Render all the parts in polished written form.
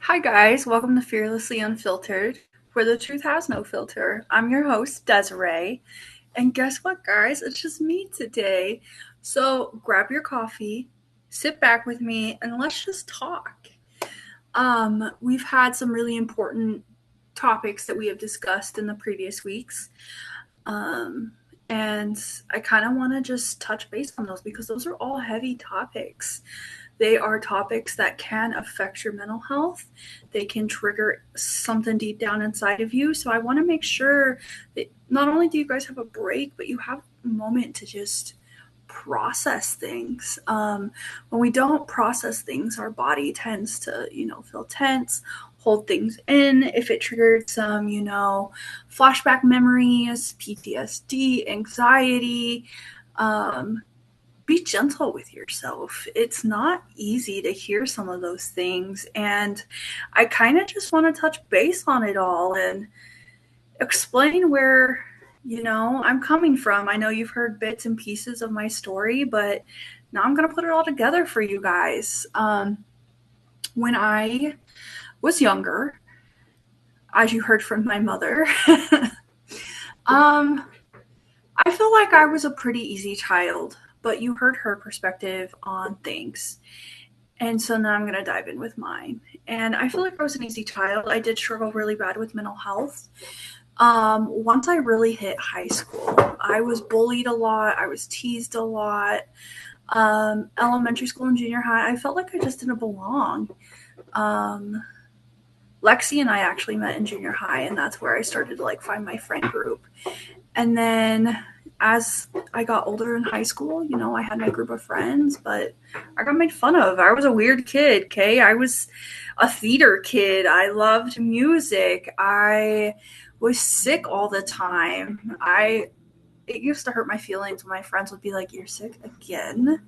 Hi, guys. Welcome to Fearlessly Unfiltered, where the truth has no filter. I'm your host, Desiree. And guess what, guys? It's just me today. So grab your coffee, sit back with me, and let's just talk. We've had some really important topics that we have discussed in the previous weeks. Um, and I kind of want to just touch base on those because those are all heavy topics. They are topics that can affect your mental health. They can trigger something deep down inside of you. So I want to make sure that not only do you guys have a break, but you have a moment to just process things. When we don't process things, our body tends to, feel tense, hold things in. If it triggered some, flashback memories, PTSD, anxiety, um, be gentle with yourself. It's not easy to hear some of those things. And I kind of just want to touch base on it all and explain where, I'm coming from. I know you've heard bits and pieces of my story, but now I'm going to put it all together for you guys. When I was younger, as you heard from my mother, um, I feel like I was a pretty easy child, but you heard her perspective on things. And so now I'm going to dive in with mine. And I feel like I was an easy child. I did struggle really bad with mental health. Once I really hit high school, I was bullied a lot. I was teased a lot. Elementary school and junior high, I felt like I just didn't belong. Um, Lexi and I actually met in junior high, and that's where I started to find my friend group. And then as I got older in high school, I had my group of friends, but I got made fun of. I was a weird kid, okay? I was a theater kid. I loved music. I was sick all the time. It used to hurt my feelings when my friends would be like, "You're sick again?"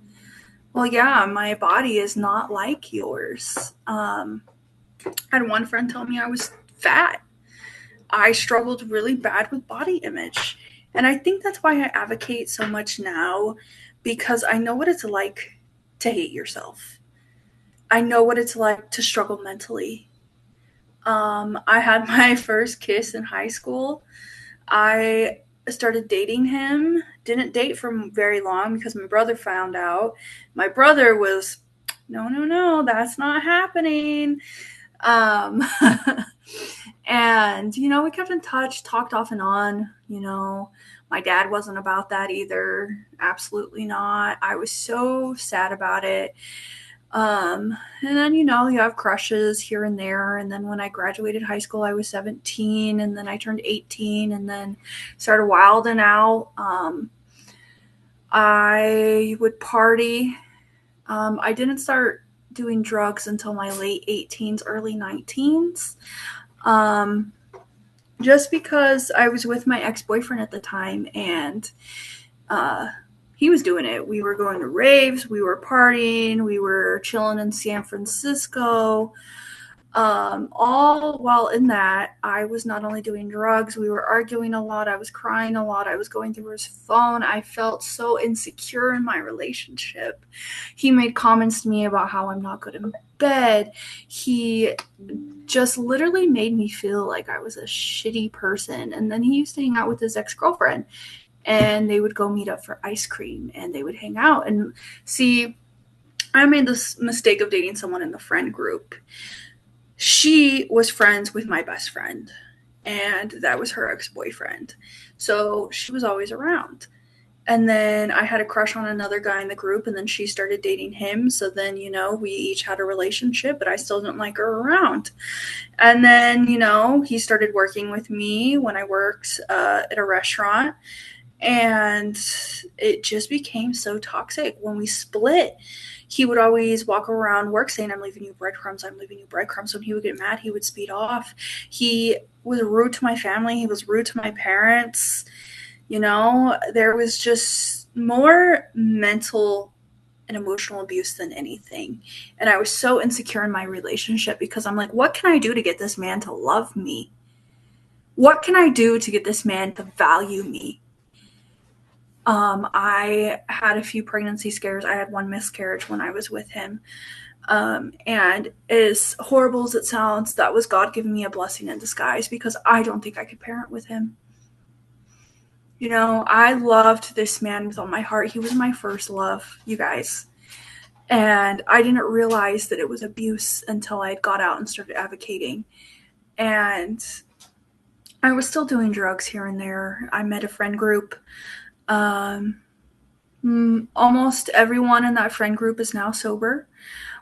Well, yeah, my body is not like yours. I had one friend tell me I was fat. I struggled really bad with body image. And I think that's why I advocate so much now because I know what it's like to hate yourself. I know what it's like to struggle mentally. I had my first kiss in high school. I started dating him. Didn't date for very long because my brother found out. My brother was, no, no, no, that's not happening. Um, and, we kept in touch, talked off and on. My dad wasn't about that either. Absolutely not. I was so sad about it. And then, you have crushes here and there. And then when I graduated high school, I was 17, and then I turned 18, and then started wilding out. I would party. I didn't start doing drugs until my late 18s, early 19s. Um, just because I was with my ex boyfriend at the time, and uh, he was doing it. We were going to raves, we were partying, we were chilling in San Francisco. All while in that, I was not only doing drugs, we were arguing a lot, I was crying a lot, I was going through his phone. I felt so insecure in my relationship. He made comments to me about how I'm not good in bed. He just literally made me feel like I was a shitty person. And then he used to hang out with his ex girlfriend, and they would go meet up for ice cream and they would hang out. And see, I made this mistake of dating someone in the friend group. She was friends with my best friend, and that was her ex boyfriend. So she was always around. And then I had a crush on another guy in the group, and then she started dating him. So then, we each had a relationship, but I still didn't like her around. And then, he started working with me when I worked at a restaurant, and it just became so toxic. When we split, he would always walk around work saying, "I'm leaving you breadcrumbs, I'm leaving you breadcrumbs." When he would get mad, he would speed off. He was rude to my family, he was rude to my parents. There was just more mental and emotional abuse than anything. And I was so insecure in my relationship because I'm like, what can I do to get this man to love me? What can I do to get this man to value me? I had a few pregnancy scares. I had one miscarriage when I was with him. And as horrible as it sounds, that was God giving me a blessing in disguise, because I don't think I could parent with him. You know, I loved this man with all my heart. He was my first love, you guys. And I didn't realize that it was abuse until I got out and started advocating. And I was still doing drugs here and there. I met a friend group. Um, Almost everyone in that friend group is now sober.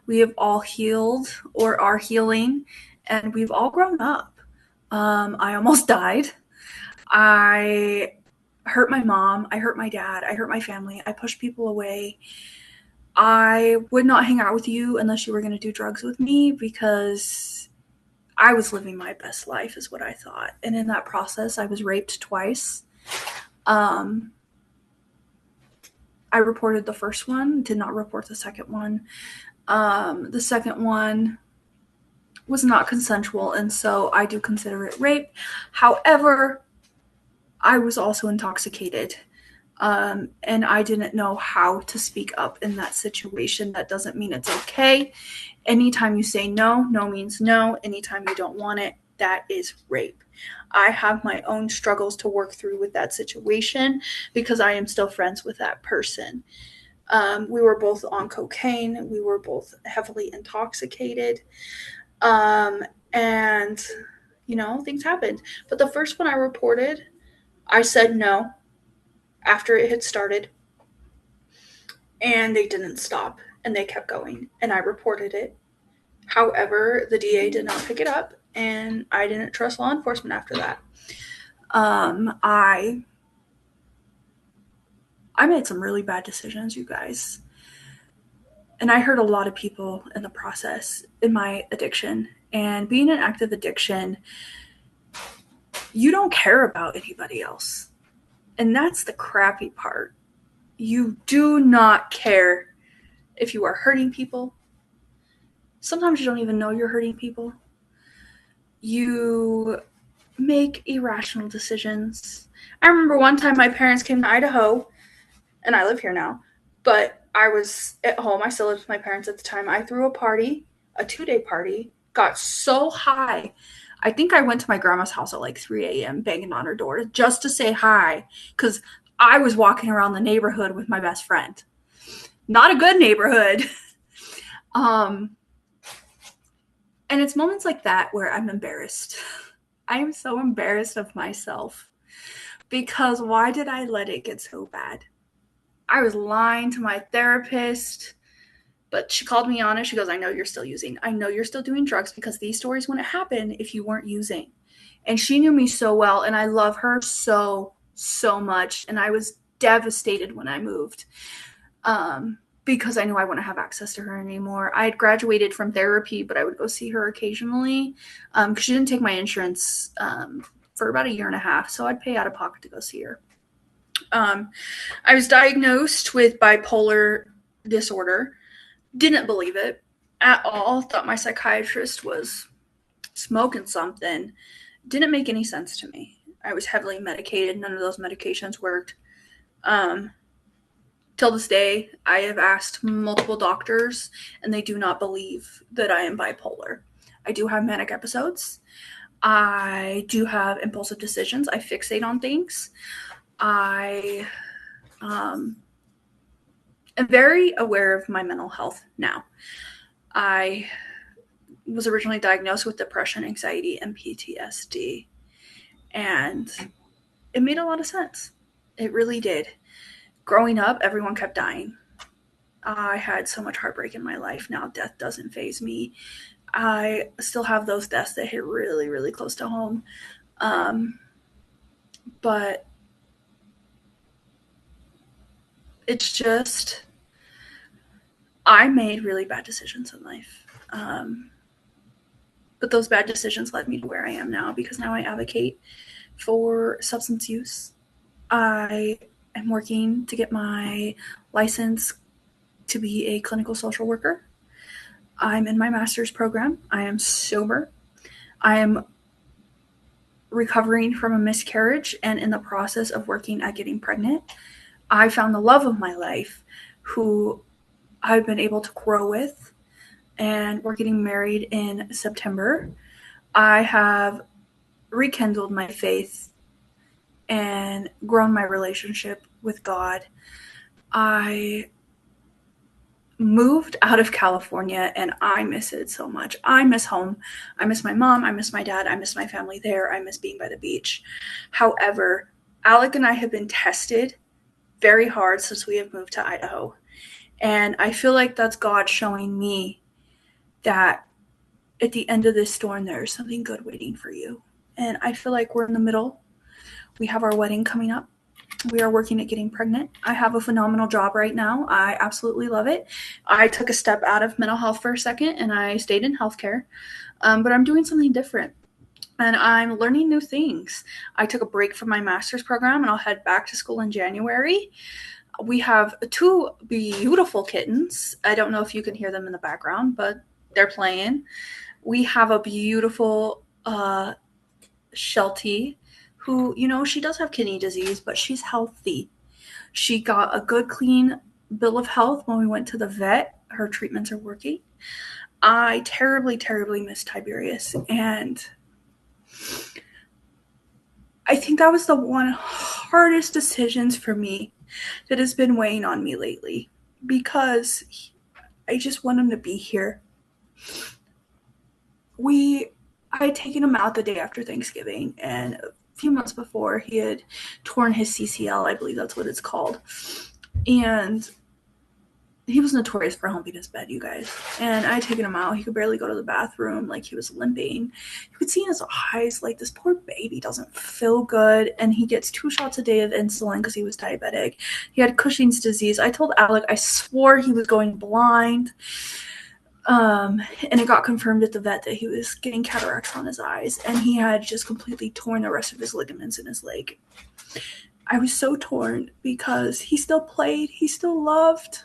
We have all healed or are healing, and we've all grown up. I almost died. I hurt my mom. I hurt my dad. I hurt my family. I pushed people away. I would not hang out with you unless you were going to do drugs with me, because I was living my best life, is what I thought. And in that process, I was raped twice. Um, I reported the first one, did not report the second one. The second one was not consensual, and so I do consider it rape. However, I was also intoxicated, and I didn't know how to speak up in that situation. That doesn't mean it's okay. Anytime you say no, no means no. Anytime you don't want it, that is rape. I have my own struggles to work through with that situation, because I am still friends with that person. We were both on cocaine. We were both heavily intoxicated. And, you know, things happened. But the first one I reported, I said no after it had started. And they didn't stop. And they kept going. And I reported it. However, the DA did not pick it up. And I didn't trust law enforcement after that. I made some really bad decisions, you guys. And I hurt a lot of people in the process in my addiction. And being an active addiction, you don't care about anybody else. And that's the crappy part. You do not care if you are hurting people. Sometimes you don't even know you're hurting people. You make irrational decisions. I remember one time my parents came to Idaho, and I live here now, but I was at home. I still lived with my parents at the time. I threw a party, a 2-day party, got so high. I think I went to my grandma's house at like 3 a.m. banging on her door just to say hi, because I was walking around the neighborhood with my best friend. Not a good neighborhood. And it's moments like that where I'm embarrassed. I am so embarrassed of myself, because why did I let it get so bad? I was lying to my therapist, but she called me on it. She goes, I know you're still using. I know you're still doing drugs, because these stories wouldn't happen if you weren't using. And she knew me so well, and I love her so, so much. And I was devastated when I moved, because I knew I wouldn't have access to her anymore. I had graduated from therapy, but I would go see her occasionally, because she didn't take my insurance for about 1.5 years. So I'd pay out of pocket to go see her. I was diagnosed with bipolar disorder. Didn't believe it at all. Thought my psychiatrist was smoking something. Didn't make any sense to me. I was heavily medicated. None of those medications worked. Till this day, I have asked multiple doctors, and they do not believe that I am bipolar. I do have manic episodes. I do have impulsive decisions. I fixate on things. I am very aware of my mental health now. I was originally diagnosed with depression, anxiety, and PTSD. And it made a lot of sense. It really did. Growing up, everyone kept dying. I had so much heartbreak in my life. Now death doesn't faze me. I still have those deaths that hit really, really close to home. But it's just, I made really bad decisions in life. But those bad decisions led me to where I am now, because now I advocate for substance use. I am working to get my license to be a clinical social worker. I'm in my master's program. I am sober. I am recovering from a miscarriage and in the process of working at getting pregnant. I found the love of my life, who I've been able to grow with, and we're getting married in September. I have rekindled my faith and grown my relationship with God. I moved out of California and I miss it so much. I miss home. I miss my mom. I miss my dad. I miss my family there. I miss being by the beach. However, Alec and I have been tested very hard since we have moved to Idaho. And I feel like that's God showing me that at the end of this storm, there's something good waiting for you. And I feel like we're in the middle. We have our wedding coming up. We are working at getting pregnant. I have a phenomenal job right now. I absolutely love it. I took a step out of mental health for a second and I stayed in healthcare, but I'm doing something different and I'm learning new things. I took a break from my master's program and I'll head back to school in January. We have two beautiful kittens. I don't know if you can hear them in the background, but they're playing. We have a beautiful Sheltie who, she does have kidney disease, but she's healthy. She got a good, clean bill of health when we went to the vet. Her treatments are working. I terribly, terribly miss Tiberius. And I think that was the one hardest decisions for me that has been weighing on me lately because I just want him to be here. I had taken him out the day after Thanksgiving, and a few months before he had torn his CCL, I believe that's what it's called. And he was notorious for humping his bed, you guys. And I had taken him out. He could barely go to the bathroom. Like, he was limping. You could see in his eyes, like, this poor baby doesn't feel good. And he gets 2 shots a day of insulin because he was diabetic. He had Cushing's disease. I told Alec I swore he was going blind. And it got confirmed at the vet that he was getting cataracts on his eyes. And he had just completely torn the rest of his ligaments in his leg. I was so torn because he still played. He still loved.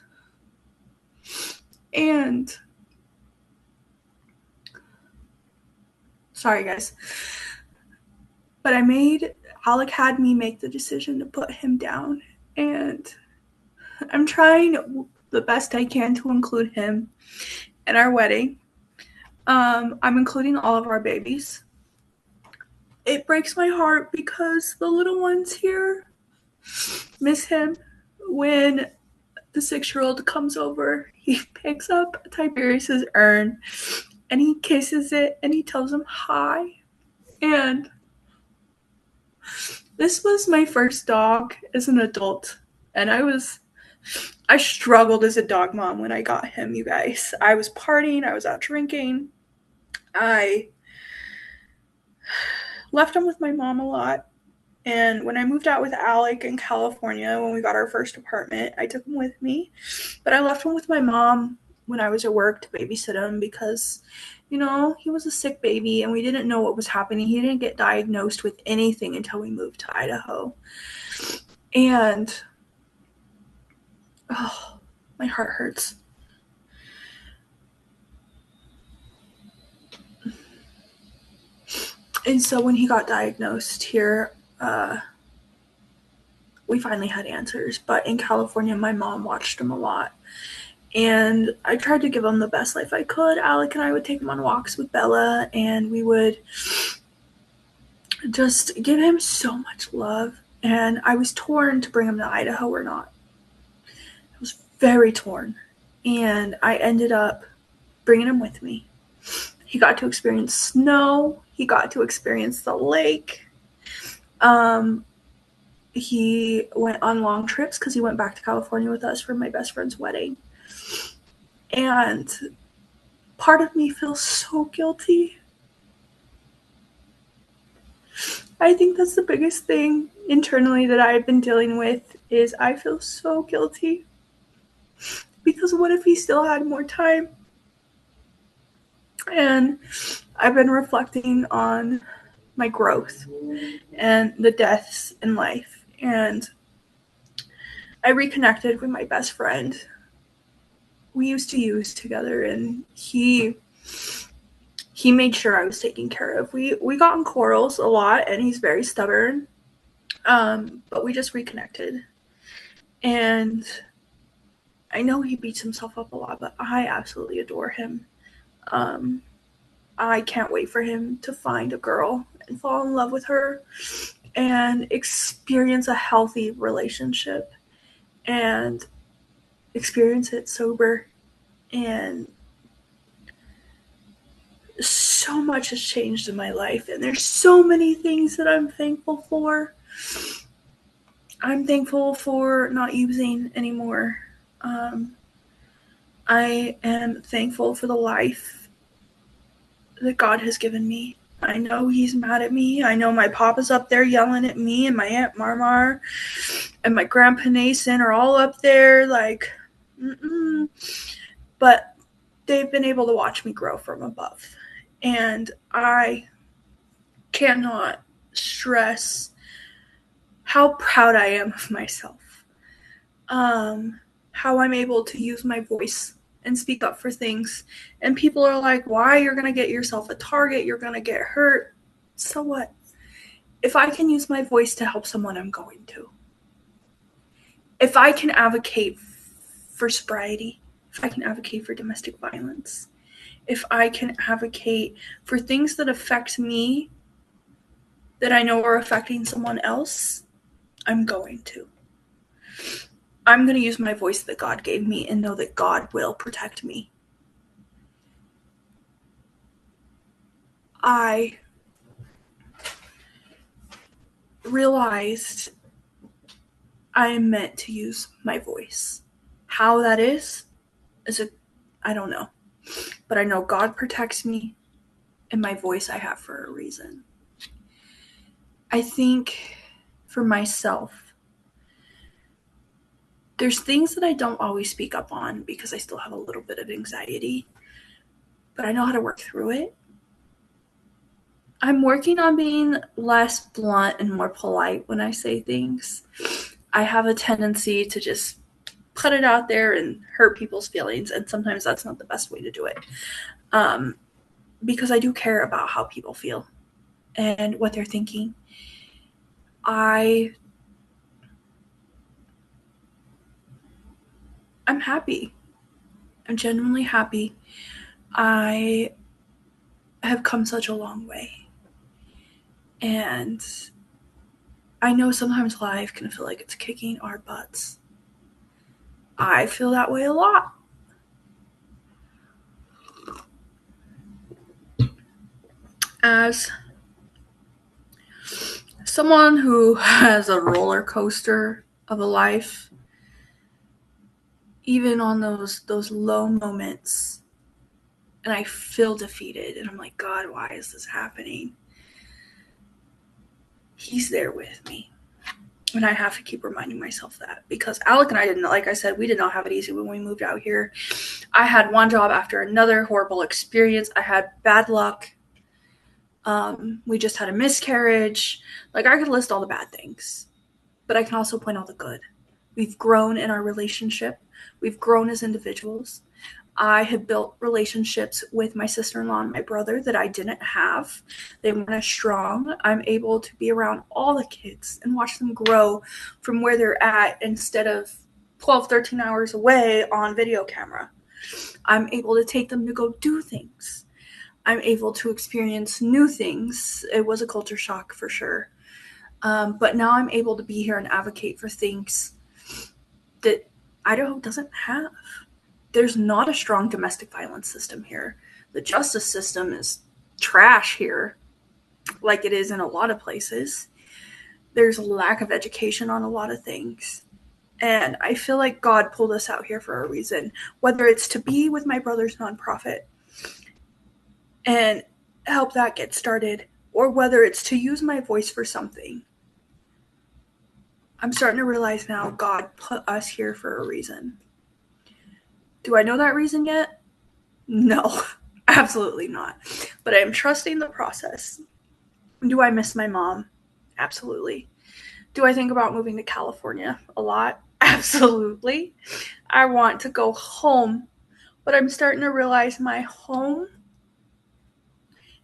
And sorry, guys, but Alec had me make the decision to put him down, and I'm trying the best I can to include him in our wedding. I'm including all of our babies. It breaks my heart because the little ones here miss him. When the 6-year-old comes over, he picks up Tiberius's urn and he kisses it and he tells him hi. And this was my first dog as an adult, and I struggled as a dog mom when I got him, you guys. I was partying, I was out drinking. I left him with my mom a lot. And when I moved out with Alec in California, when we got our first apartment, I took him with me. But I left him with my mom when I was at work to babysit him because, he was a sick baby and we didn't know what was happening. He didn't get diagnosed with anything until we moved to Idaho. And, oh, my heart hurts. And so when he got diagnosed here, we finally had answers. But in California, my mom watched him a lot. And I tried to give him the best life I could. Alec and I would take him on walks with Bella, and we would just give him so much love. And I was torn to bring him to Idaho or not. I was very torn. And I ended up bringing him with me. He got to experience snow. He got to experience the lake. He went on long trips because he went back to California with us for my best friend's wedding. And part of me feels so guilty. I think that's the biggest thing internally that I've been dealing with is I feel so guilty. Because what if he still had more time? And I've been reflecting on my growth and the deaths in life. And I reconnected with my best friend. We used to use together, and he made sure I was taken care of. We got in quarrels a lot, and he's very stubborn. But we just reconnected. And I know he beats himself up a lot, but I absolutely adore him. Um, I can't wait for him to find a girl and fall in love with her and experience a healthy relationship and experience it sober. And so much has changed in my life, and there's so many things that I'm thankful for. I'm thankful for not using anymore. Um, I am thankful for the life that God has given me. I know He's mad at me. I know my papa's up there yelling at me, and my Aunt Marmar and my Grandpa Nason are all up there like, mm-mm. But they've been able to watch me grow from above. And I cannot stress how proud I am of myself. How I'm able to use my voice and speak up for things. And people are like, why? You're going to get yourself a target. You're going to get hurt. So what? If I can use my voice to help someone, I'm going to. If I can advocate for sobriety, if I can advocate for domestic violence, if I can advocate for things that affect me that I know are affecting someone else, I'm going to. I'm going to use my voice that God gave me and know that God will protect me. I realized I am meant to use my voice. How that is I don't know. But I know God protects me, and my voice I have for a reason. I think for myself, there's things that I don't always speak up on because I still have a little bit of anxiety, but I know how to work through it. I'm working on being less blunt and more polite when I say things. I have a tendency to just put it out there and hurt people's feelings, and sometimes that's not the best way to do it. Because I do care about how people feel and what they're thinking. I'm happy. I'm genuinely happy. I have come such a long way. And I know sometimes life can feel like it's kicking our butts. I feel that way a lot. As someone who has a roller coaster of a life, even on those low moments, and I feel defeated, and I'm like, God, why is this happening? He's there with me. And I have to keep reminding myself that, because Alec and I didn't, like I said, we did not have it easy when we moved out here. I had one job after another, horrible experience. I had bad luck. We just had a miscarriage. Like, I could list all the bad things, but I can also point out the good. We've grown in our relationship. We've grown as individuals. I have built relationships with my sister-in-law and my brother that I didn't have. They weren't as strong. I'm able to be around all the kids and watch them grow from where they're at instead of 12, 13 hours away on video camera. I'm able to take them to go do things. I'm able to experience new things. It was a culture shock for sure. But now I'm able to be here and advocate for things that Idaho doesn't have. There's not a strong domestic violence system here. The justice system is trash here, like it is in a lot of places. There's a lack of education on a lot of things. And I feel like God pulled us out here for a reason, whether it's to be with my brother's nonprofit and help that get started, or whether it's to use my voice for something. I'm starting to realize now God put us here for a reason. Do I know that reason yet? No, absolutely not. But I am trusting the process. Do I miss my mom? Absolutely. Do I think about moving to California a lot? Absolutely. I want to go home, but I'm starting to realize my home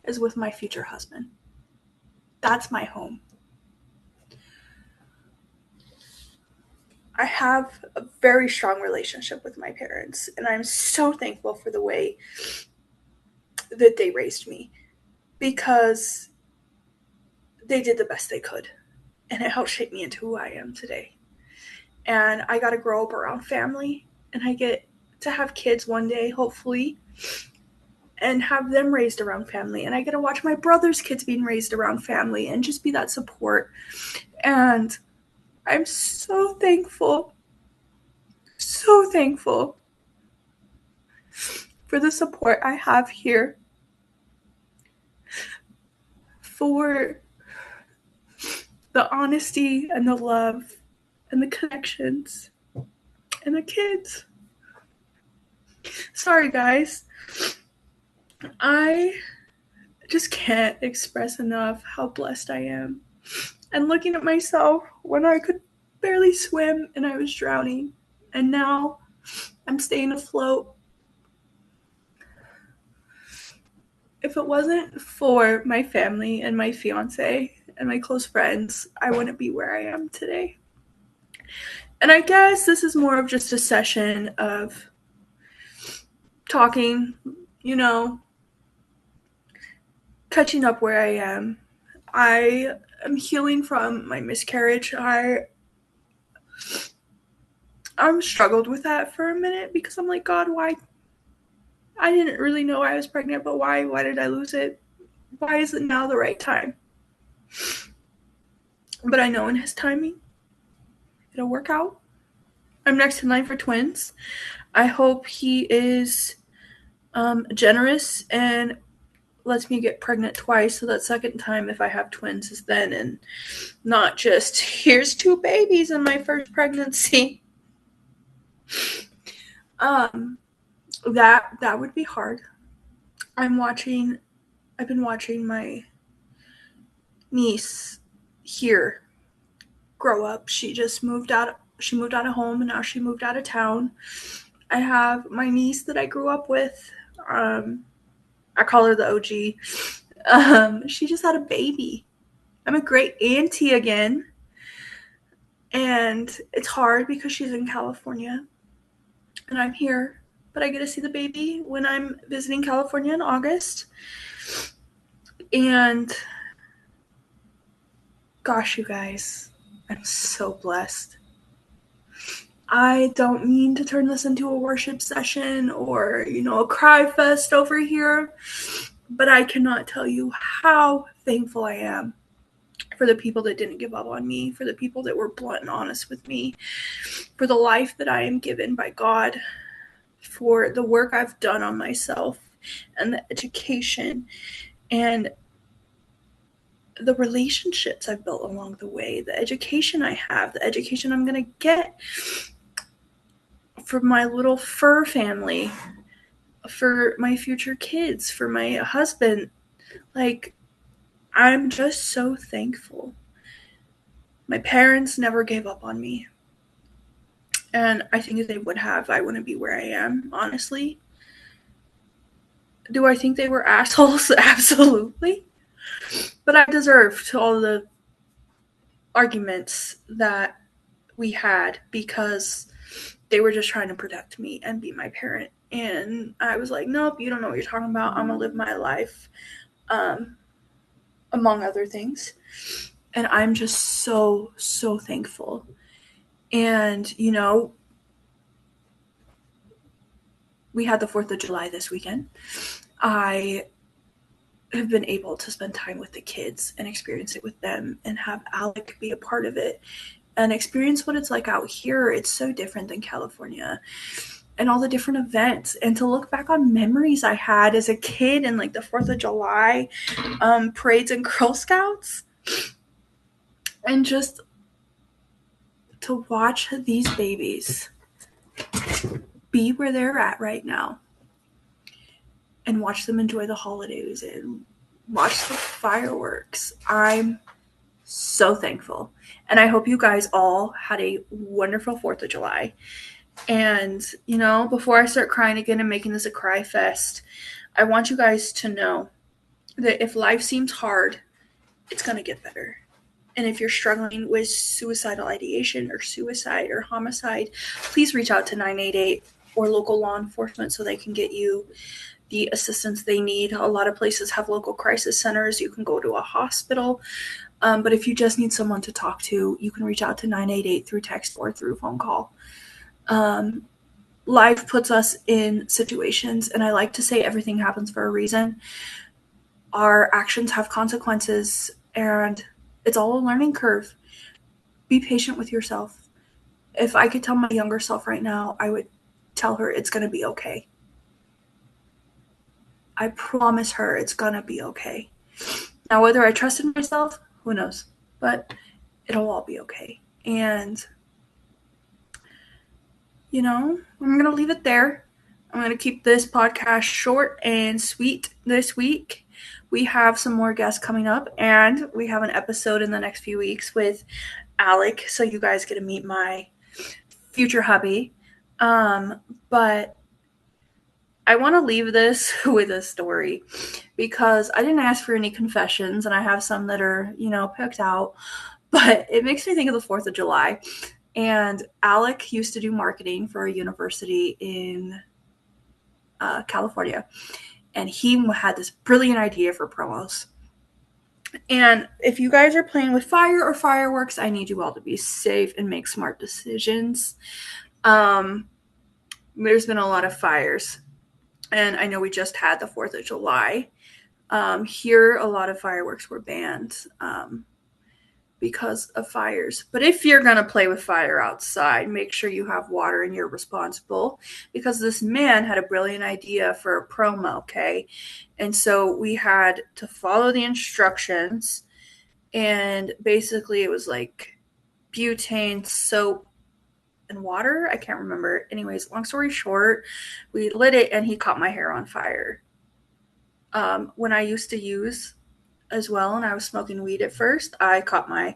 is with my future husband. That's my home. I have a very strong relationship with my parents, and I'm so thankful for the way that they raised me, because they did the best they could, and it helped shape me into who I am today. And I got to grow up around family, and I get to have kids one day, hopefully, and have them raised around family. And I get to watch my brother's kids being raised around family and just be that support. And I'm so thankful for the support I have here, for the honesty and the love and the connections and the kids. Sorry, guys. I just can't express enough how blessed I am. And looking at myself when I could barely swim and I was drowning, and now I'm staying afloat. If it wasn't for my family and my fiance and my close friends, I wouldn't be where I am today. And I guess this is more of just a session of talking, catching up where I am. I am healing from my miscarriage. I'm struggled with that for a minute, because I'm like, God, why? I didn't really know I was pregnant, but why? Why did I lose it? Why is it now the right time? But I know in His timing, it'll work out. I'm next in line for twins. I hope He is generous and lets me get pregnant twice, so that second time, if I have twins, is then, and not just, here's 2 babies in my first pregnancy. That would be hard. I've been watching my niece here grow up. She moved out of home, and now she moved out of town. I have my niece that I grew up with. I call her the OG. She just had a baby. I'm a great auntie again. And it's hard because she's in California and I'm here, but I get to see the baby when I'm visiting California in August. And gosh, you guys, I'm so blessed. I don't mean to turn this into a worship session or, a cry fest over here, but I cannot tell you how thankful I am for the people that didn't give up on me, for the people that were blunt and honest with me, for the life that I am given by God, for the work I've done on myself, and the education and the relationships I've built along the way, the education I have, the education I'm going to get for my little fur family, for my future kids, for my husband. Like, I'm just so thankful. My parents never gave up on me. And I think if they would have, I wouldn't be where I am, honestly. Do I think they were assholes? Absolutely. But I deserved all the arguments that we had, because they were just trying to protect me and be my parent. And I was like, nope, you don't know what you're talking about. I'm going to live my life, among other things. And I'm just so, so thankful. And, we had the 4th of July this weekend. I have been able to spend time with the kids and experience it with them, and have Alec be a part of it and experience what it's like out here. It's so different than California, and all the different events, and to look back on memories I had as a kid, and like the 4th of July parades and Girl Scouts, and just to watch these babies be where they're at right now, and watch them enjoy the holidays and watch the fireworks. I'm so thankful. And I hope you guys all had a wonderful 4th of July. And, before I start crying again and making this a cry fest, I want you guys to know that if life seems hard, it's going to get better. And if you're struggling with suicidal ideation or suicide or homicide, please reach out to 988 or local law enforcement so they can get you the assistance they need. A lot of places have local crisis centers. You can go to a hospital. But if you just need someone to talk to, you can reach out to 988 through text or through phone call. Life puts us in situations, and I like to say everything happens for a reason. Our actions have consequences, and it's all a learning curve. Be patient with yourself. If I could tell my younger self right now, I would tell her it's going to be okay. I promise her it's going to be okay. Now, whether I trust in myself, who knows? But it'll all be okay. And, I'm going to leave it there. I'm going to keep this podcast short and sweet this week. We have some more guests coming up, and we have an episode in the next few weeks with Alec, so you guys get to meet my future hubby. But I want to leave this with a story because I didn't ask for any confessions, and I have some that are, picked out, but it makes me think of the 4th of July. And Alec used to do marketing for a university in California, and he had this brilliant idea for promos. And if you guys are playing with fire or fireworks, I need you all to be safe and make smart decisions. There's been a lot of fires, and I know we just had the 4th of July. Here, a lot of fireworks were banned because of fires. But if you're going to play with fire outside, make sure you have water and you're responsible, because this man had a brilliant idea for a promo, okay? And so we had to follow the instructions, and basically it was like butane, soap, and water. I can't remember. Anyways, long story short, we lit it and he caught my hair on fire. When I used to use as well, and I was smoking weed at first, I caught my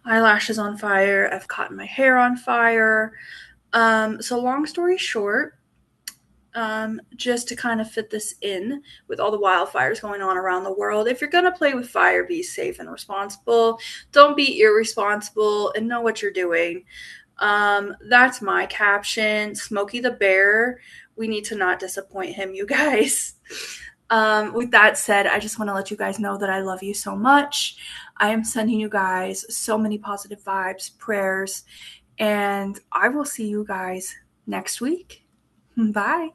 eyelashes on fire. I've caught my hair on fire. So long story short, just to kind of fit this in with all the wildfires going on around the world, if you're going to play with fire, be safe and responsible. Don't be irresponsible, and know what you're doing. That's my caption. Smokey the Bear. We need to not disappoint him, you guys. With that said, I just want to let you guys know that I love you so much. I am sending you guys so many positive vibes, prayers, and I will see you guys next week. Bye.